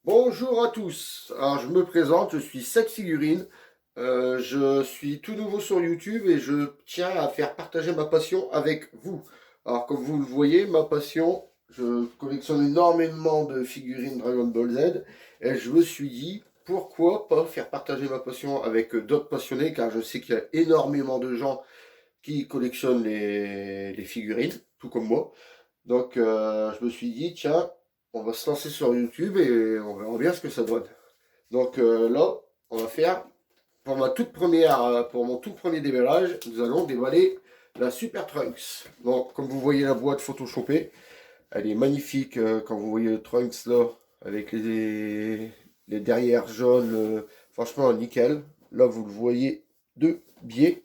Bonjour à tous, alors je me présente, je suis Sex Figurine, je suis tout nouveau sur YouTube et je tiens à faire partager ma passion avec vous. Alors comme vous le voyez, ma passion, je collectionne énormément de figurines Dragon Ball Z et je me suis dit pourquoi pas faire partager ma passion avec d'autres passionnés car je sais qu'il y a énormément de gens qui collectionnent les figurines, tout comme moi. Donc, je me suis dit, tiens, on va se lancer sur YouTube et on verra bien ce que ça donne. Donc là, on va faire, pour mon tout premier déballage, nous allons déballer la Super Trunks. Donc, comme vous voyez la boîte photoshopée, elle est magnifique quand vous voyez le Trunks là, avec les derrières jaunes, franchement nickel. Là, vous le voyez de biais.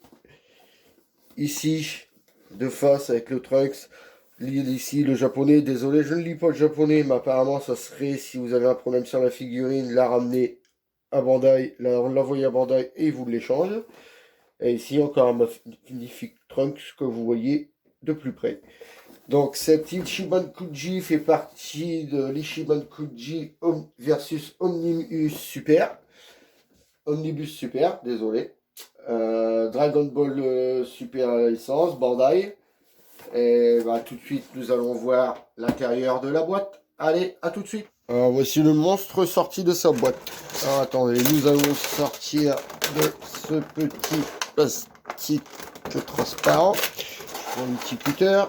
Ici, de face avec le Trunks. Ici, le japonais, désolé, je ne lis pas le japonais, mais apparemment, ça serait, si vous avez un problème sur la figurine, la ramener à Bandai, l'envoyer à Bandai et vous l'échange. Et ici, encore un magnifique Trunks que vous voyez de plus près. Donc, cet Ichiban Kuji fait partie de l'Ichiban Kuji versus Omnibus Super, désolé. Dragon Ball Super licence, Bandai. Et bah, tout de suite, nous allons voir l'intérieur de la boîte. Allez, à tout de suite. Alors, voici le monstre sorti de sa boîte. Alors, attendez, nous allons sortir de ce petit plastique transparent. Je prends un petit cutter.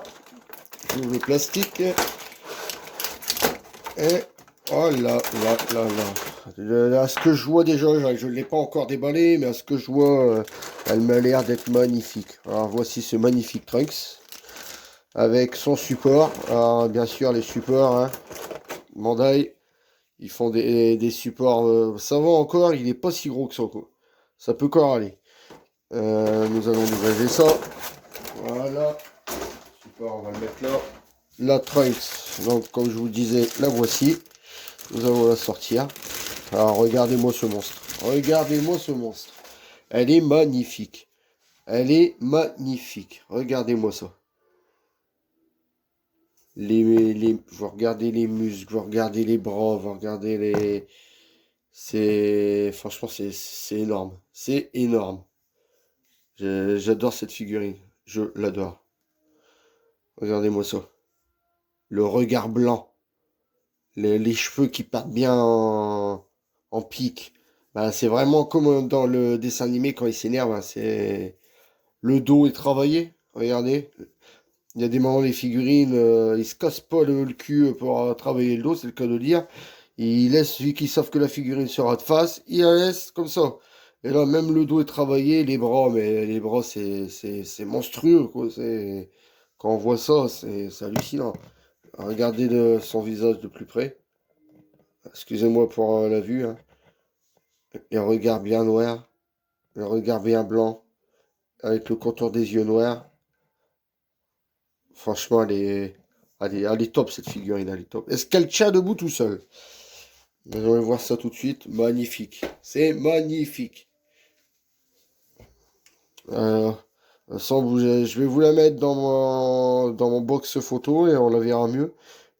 J'ouvre le plastique. Et oh là là là là. À ce que je vois déjà, je ne l'ai pas encore déballé, mais à ce que je vois, elle m'a l'air d'être magnifique. Alors, voici ce magnifique Trunks avec son support. Alors, bien sûr, les supports, hein, Bandai, ils font des supports. Ça va encore, il n'est pas si gros que ça, quoi. Ça peut encore aller. Nous allons dégager ça. Voilà. Support, on va le mettre là. La Trunks, donc comme je vous disais, la voici. Nous allons la sortir. Alors, regardez-moi ce monstre. Regardez-moi ce monstre. Elle est magnifique. Elle est magnifique. Regardez-moi ça. Vous regardez les muscles, vous regardez les bras, vous regardez les... Franchement, c'est énorme. C'est énorme. J'adore cette figurine. Je l'adore. Regardez-moi ça. Le regard blanc. Les cheveux qui partent bien en pique. Bah, c'est vraiment comme dans le dessin animé quand il s'énerve, hein. Le dos est travaillé. Regardez. Il y a des moments, les figurines, ils se cassent pas le cul pour travailler le dos, c'est le cas de dire. Ils laissent, celui qui savent que la figurine sera de face, ils la laissent comme ça. Et là, même le dos est travaillé, les bras, mais les bras, c'est monstrueux, quoi. Quand on voit ça, c'est hallucinant. Regardez son visage de plus près. Excusez-moi pour la vue, hein. Les regards bien noirs, le regard bien blanc, avec le contour des yeux noirs. Franchement, elle est top cette figurine, elle est top. Est-ce qu'elle tient debout tout seul? Vous allez voir ça tout de suite. Magnifique. C'est magnifique. Euh, Sans bouger. Je vais vous la mettre dans mon box photo et on la verra mieux.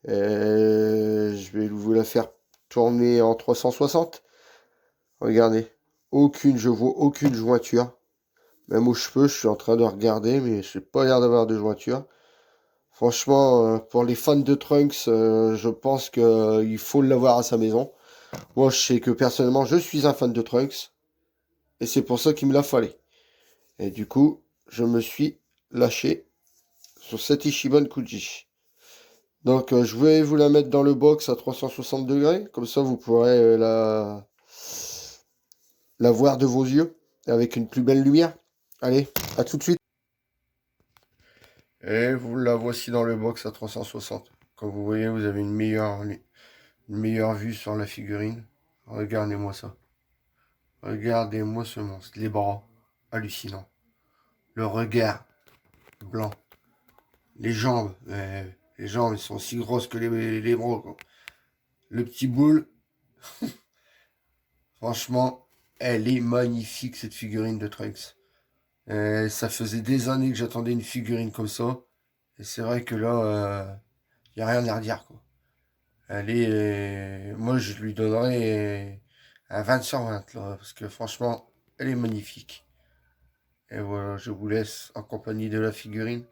Et je vais vous la faire tourner en 360. Regardez. Je vois aucune jointure. Même aux cheveux, je suis en train de regarder, mais je n'ai pas l'air d'avoir de jointure. Franchement, pour les fans de Trunks, je pense qu'il faut l'avoir à sa maison. Moi, je sais que personnellement, je suis un fan de Trunks. Et c'est pour ça qu'il me l'a fallu. Et du coup, je me suis lâché sur cette Ichiban Kuji. Donc, je vais vous la mettre dans le box à 360 degrés. Comme ça, vous pourrez la voir de vos yeux. Avec une plus belle lumière. Allez, à tout de suite. Et vous la voici dans le box à 360. Comme vous voyez, vous avez une meilleure vue sur la figurine. Regardez-moi ça. Regardez-moi ce monstre. Les bras. Hallucinant. Le regard. Blanc. Les jambes, elles sont aussi grosses que les bras, quoi. Le petit boule. Franchement, elle est magnifique, cette figurine de Trunks. Ça faisait des années que j'attendais une figurine comme ça. Et c'est vrai que là, il n'y a rien à redire, quoi. Elle est, moi, je lui donnerais un 20 sur 20, là, parce que franchement, elle est magnifique. Et voilà, je vous laisse en compagnie de la figurine.